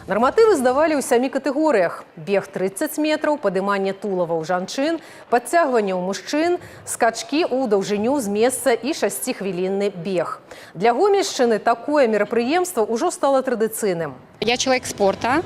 Нарматывы здавалі ў 7 катэгорыях. Бег 30 метраў, падыманне тулава ў жанчын, падцягванне ў мужчын, скачкі ў даўжыню з месца і 6-хвілінны бег. Для Гомельшчыны такое мерапрыемства ўжо стало традыцыйным. Я человек спорта,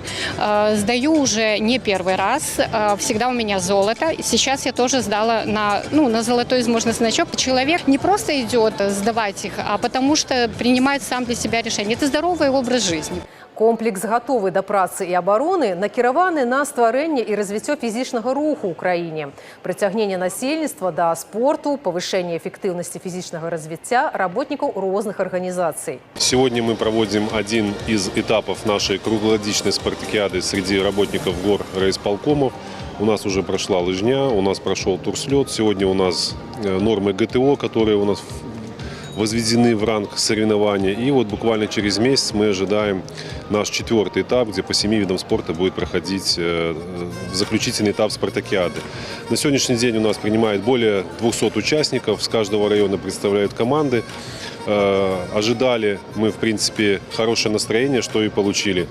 сдаю уже не первый раз, всегда у меня золото. Сейчас я тоже сдала на золотой возможный значок. Человек не просто идет сдавать их, а потому что принимает сам для себя решение. Это здоровый образ жизни. Комплекс гатовы да працы і абароны накіраваны на стварэнне і развіццё фізічнага руху ў краіне, прыцягненне насельніцтва да спорту, павышэнне эффектыўнасці фізічнага развіцця работнікаў розных арганізацый. Сегодня мы проводим один из этапов нашей круглогодичной спартакиады среди работников гор райисполкомов. У нас уже прошла лыжня, у нас прошел турслет. Сегодня у нас нормы ГТО, которые у нас возведены в ранг соревнования. И вот буквально через месяц мы ожидаем наш 4-й этап, где по 7 видам спорта будет проходить заключительный этап спартакиады. На сегодняшний день у нас принимает более 200 участников, с каждого района представляют команды. Ожидали мы, в принципе, хорошее настроение, что и получили.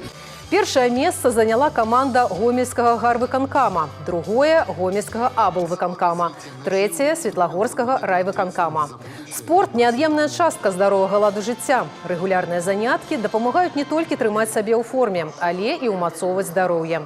Першае месца заняла команда Гомельскага гарвыканкама, другое – Гомельскага аблвыканкама, трэцяе – Светлагорскага райвыканкама. Спорт – неад'емная частка здаровага ладу жыцця. Рэгулярныя заняткі дапамагаюць не толькі трымаць сабе ў форме, але і ўмацоўваць здароўе.